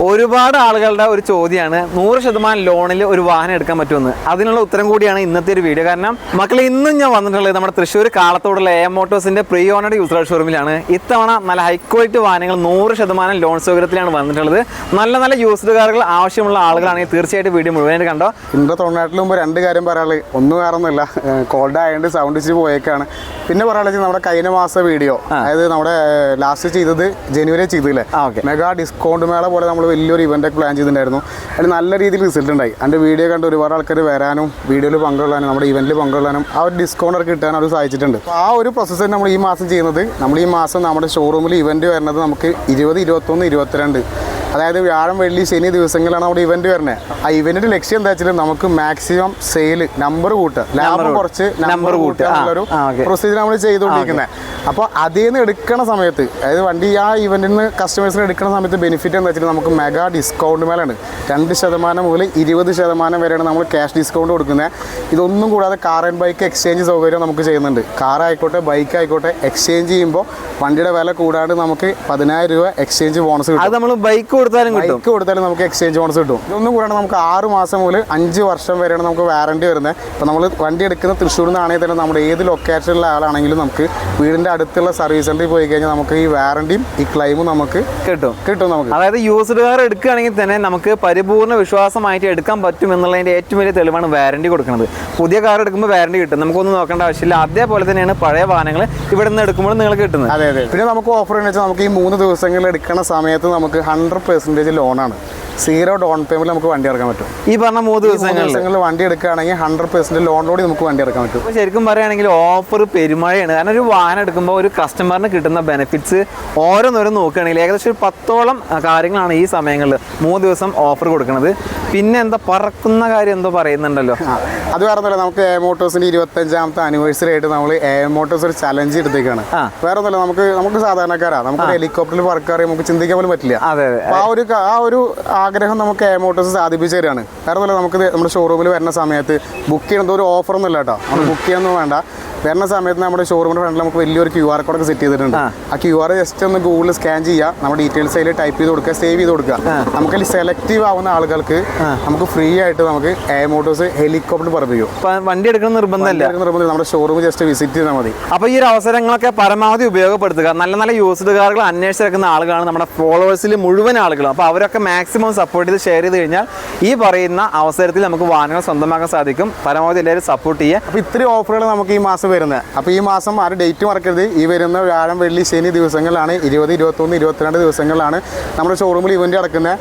ഒരുപാട് ആളുകളുടെ ഒരു ചോദ്യമാണ് 100% ലോണിൽ ഒരു വാഹനം എടുക്കാൻ പറ്റുമെന്ന്. അതിനുള്ള ഉത്തരം കൂടിയാണ് ഇന്നത്തെ ഒരു വീഡിയോ. കാരണം മക്കളെ, ഇന്നും ഞാൻ വന്നിട്ടുള്ളത് നമ്മുടെ തൃശ്ശൂർ കാളത്തോടുള്ള AM മോട്ടോഴ്സിന്റെ പ്രീ ഓണഡ് യൂസർ ഷോറൂമിലാണ്. ഇത്തവണ നല്ല ഹൈ ക്വാളിറ്റി വാഹനങ്ങൾ 100% ലോൺ സൗകര്യത്തിലാണ് വന്നിട്ടുള്ളത്. നല്ല നല്ല യൂസ്ഡ് കാറുകൾ ആവശ്യമുള്ള ആളുകളാണെങ്കിൽ തീർച്ചയായിട്ടും വീഡിയോ മുഴുവനായിട്ട് കണ്ടോ. ഇന്നത്തെ തൊണ്ണൂറ്റിന് മുമ്പ് രണ്ട് കാര്യം പറയാനുള്ളത്, ഒന്നും വേറൊന്നുമില്ല, കോൾഡ് ആയതുകൊണ്ട് സൗണ്ട് ഇച്ചിരി പോയേക്കാണ്. പിന്നെ പറയാനുള്ളത് നമ്മുടെ കഴിഞ്ഞ മാസം വീഡിയോ, അതായത് നമ്മുടെ ലാസ്റ്റ് ചെയ്തത് ജനുവരി ചെയ്തില്ലേ, മെഗാ ഡിസ്കൗണ്ട് മേള പോലെ നമ്മൾ വലിയൊരു ഇവന്റ് പ്ലാൻ ചെയ്തിട്ടുണ്ടായിരുന്നു. അതിൽ നല്ല രീതിയിൽ റിസൾട്ട് ഉണ്ടായി. അതിൻ്റെ വീഡിയോ കണ്ട് ഒരുപാട് ആൾക്കാർ വരാനും വീഡിയോയിൽ പങ്കുകൊള്ളാനും നമ്മുടെ ഇവന്റിൽ പങ്കുകൊള്ളാനും ആ ഒരു ഡിസ്കൗണ്ട് ഒക്കെ കിട്ടാൻ അവർ സഹായിച്ചിട്ടുണ്ട്. അപ്പോൾ ആ ഒരു പ്രോസസ്സ് നമ്മൾ ഈ മാസം ചെയ്യുന്നത്, നമ്മൾ ഈ മാസം നമ്മുടെ ഷോറൂമിൽ ഇവന്റ് വരുന്നത് നമുക്ക് 20, 21, 22, അതായത് വ്യാഴം, വെള്ളി, ശനി ദിവസങ്ങളിലാണ് നമ്മുടെ ഇവന്റ് വരുന്നത്. ആ ഇവന്റിന്റെ ലക്ഷ്യം എന്താ വെച്ചാൽ നമുക്ക് മാക്സിമം സെയിൽ നമ്പർ കൂട്ടുക, ലാഭം കുറച്ച് നമ്പർ കൂട്ടുക എന്നുള്ളൊരു പ്രൊസീജിയർ നമ്മൾ ചെയ്തുകൊണ്ടിരിക്കുന്നത്. അപ്പോൾ അതിൽ നിന്ന് എടുക്കുന്ന സമയത്ത്, അതായത് വണ്ടി ആ ഇവന്റിൽ നിന്ന് കസ്റ്റമേഴ്സിന് എടുക്കുന്ന സമയത്ത് ബെനിഫിറ്റ് എന്താ വെച്ചാൽ നമുക്ക് മെഗാ ഡിസ്കൗണ്ട് മേലാണ് 2% മുതൽ 20% വരെയാണ് നമ്മൾ ക്യാഷ് ഡിസ്കൗണ്ട് കൊടുക്കുന്നത്. ഇതൊന്നും കൂടാതെ കാർ ആൻഡ് ബൈക്ക് എക്സ്ചേഞ്ച് സൗകര്യം നമുക്ക് ചെയ്യുന്നുണ്ട്. കാർ ആയിക്കോട്ടെ ബൈക്ക് ആയിക്കോട്ടെ എക്സ്ചേഞ്ച് ചെയ്യുമ്പോൾ വണ്ടിയുടെ വില കൂടാണ്ട് നമുക്ക് 10,000 രൂപ എക്സ്ചേഞ്ച് ബോണസ് കിട്ടും. അത് നമ്മൾ ബൈക്ക് കൊടുത്താലും നമുക്ക് എക്സ്ചേഞ്ച് ബോണസ് കിട്ടും. ഇതൊന്നും കൂടാണ്ട് നമുക്ക് 6 മാസം മുതൽ 5 വർഷം വരെയാണ് നമുക്ക് വാറണ്ടി വരുന്നത്. ഇപ്പോൾ നമ്മൾ വണ്ടി എടുക്കുന്ന തൃശ്ശൂരിൽ നിന്നാണെങ്കിൽ തന്നെ നമ്മുടെ ഏത് ലൊക്കേഷനിലുള്ള ആളാണെങ്കിലും നമുക്ക് വീടിൻ്റെ അടുത്തുള്ള സർവീസ് സെന്ററിൽ പോയി കഴിഞ്ഞാൽ നമുക്ക് ഈ വാറണ്ടിയും ഈ ക്ലെയിമും നമുക്ക് കിട്ടും നമുക്ക്. അതായത് യൂസ്ഡ് കാർ എടുക്കുകയാണെങ്കിൽ തന്നെ നമുക്ക് പരിപൂർണ്ണ വിശ്വാസമായിട്ട് എടുക്കാൻ പറ്റും എന്നുള്ളതിൻ്റെ ഏറ്റവും വലിയ തെളിവാണ് വാറണ്ടി കൊടുക്കുന്നത്. പുതിയ കാർ എടുക്കുമ്പോൾ വാറണ്ടി കിട്ടും, നമുക്കൊന്നും നോക്കേണ്ട ആവശ്യമില്ല. അതേപോലെ തന്നെയാണ് പഴയ വാഹനങ്ങൾ ഇവിടെ നിന്ന് എടുക്കുമ്പോൾ നിങ്ങൾക്ക് കിട്ടുന്നത്. അതെ. പിന്നെ നമുക്ക് ഓഫർ എന്ന് വെച്ചാൽ നമുക്ക് ഈ 3 ദിവസങ്ങളിൽ എടുക്കുന്ന സമയത്ത് നമുക്ക് 100% ലോണാണ്, 0 ഡൗൺ പേയ്മെന്റ് നമുക്ക് വണ്ടി ഇറക്കാൻ പറ്റും. ഈ പറഞ്ഞ 3 ദിവസങ്ങളിൽ വണ്ടി എടുക്കുകയാണെങ്കിൽ 100% ലോണിലൂടെ നമുക്ക് വണ്ടി ഇറക്കാൻ പറ്റും. അപ്പോൾ ശരിക്കും പറയുകയാണെങ്കിൽ ഓഫർ പെരുമഴയാണ്. കാരണം ഒരു വാഹനം എടുക്കുമ്പോൾ ഒരു കസ്റ്റമറിന് കിട്ടുന്ന ബെനിഫിറ്റ്സ് ഓരോന്നോരം നോക്കുകയാണെങ്കിൽ ഏകദേശം ഒരു 10ഓളം കാര്യങ്ങളാണ് ഈ സമയങ്ങളിൽ 3 ദിവസം ഓഫർ കൊടുക്കുന്നത്. പിന്നെ എന്താ പറക്കുന്ന കാര്യം എന്തോ പറയുന്നുണ്ടല്ലോ, അത് വേറെ ഒന്നുമില്ല, നമുക്ക് AM മോട്ടോഴ്സിന്റെ 25ാമത്തെ ആനിവേഴ്സറി ആയിട്ട് നമ്മൾ AM മോട്ടോഴ്സ് ഒരു ചലഞ്ച് എടുത്തേക്കാണ്. വേറെ ഒന്നുമില്ല, നമുക്ക് സാധാരണക്കാരാ, നമുക്ക് ഹെലികോപ്റ്ററിൽ പറക്കാൻ നമുക്ക് ചിന്തിക്കാൻ പോലും പറ്റില്ല. ആ ഒരു ആഗ്രഹം നമുക്ക് AM മോട്ടോഴ്സ് സാധിപ്പിച്ചു തരാണ്. വേറെ ഒന്നുമില്ല, നമുക്ക് നമ്മുടെ ഷോറൂമിൽ വരുന്ന സമയത്ത് ബുക്ക് ചെയ്യുന്നത് ഒരു ഓഫറൊന്നും ഇല്ല കേട്ടോ. നമ്മൾ ബുക്ക് ചെയ്യാനൊന്നും വേണ്ട. വരുന്ന സമയത്ത് നമ്മുടെ ഷോറൂമിൻ്റെ ഫ്രണ്ടിൽ നമുക്ക് വലിയൊരു QR കോഡൊക്കെ സെറ്റ് ചെയ്തിട്ടുണ്ട്. ആ QR ജസ്റ്റ് ഒന്ന് ഗൂഗിളിൽ സ്കാൻ ചെയ്യുക, നമ്മുടെ ഡീറ്റെയിൽസ് അതിൽ ടൈപ്പ് ചെയ്ത് കൊടുക്കുക, സേവ് ചെയ്ത് കൊടുക്കുക. നമുക്കതിൽ സെലക്റ്റീവ് ആവുന്ന ആളുകൾക്ക് നമുക്ക് ഫ്രീ ആയിട്ട് നമുക്ക് AM മോട്ടോഴ്സ് ഹെലികോപ്റ്റർ പറപ്പിക്കും. വണ്ടി എടുക്കുന്ന നിർബന്ധമില്ല, നമ്മുടെ ഷോറൂം ജസ്റ്റ് വിസിറ്റ് ചെയ്താൽ മതി. അപ്പോൾ ഈ ഒരു അവസരങ്ങളൊക്കെ പരമാവധി ഉപയോഗപ്പെടുത്തുക. നല്ല നല്ല യൂസ്ഡ് കാറുകൾ അന്വേഷിച്ചെടുക്കുന്ന ആളുകളാണ് നമ്മുടെ ഫോളോവേഴ്സിൽ മുഴുവൻ ആളുകളും. അപ്പോൾ അവരൊക്കെ മാക്സിമം സപ്പോർട്ട് ചെയ്ത് ഷെയർ ചെയ്ത് കഴിഞ്ഞാൽ ഈ പറയുന്ന അവസരത്തിൽ നമുക്ക് വാഹനങ്ങൾ സ്വന്തമാക്കാൻ സാധിക്കും. പരമാവധി എല്ലാവരും സപ്പോർട്ട് ചെയ്യുക. അപ്പോൾ ഇത്രയും ഓഫറുകൾ നമുക്ക് ഈ മാസം വരുന്നത്. അപ്പോൾ ഈ മാസം ആരും ഡേറ്റ് മറക്കരുത്. ഈ വരുന്ന വ്യാഴം, വെള്ളി, ശനി ദിവസങ്ങളിലാണ്, 20, 21, 22 ദിവസങ്ങളിലാണ് നമ്മുടെ ഷോറൂമിൽ ഇവന്റ് നടക്കുന്നത്.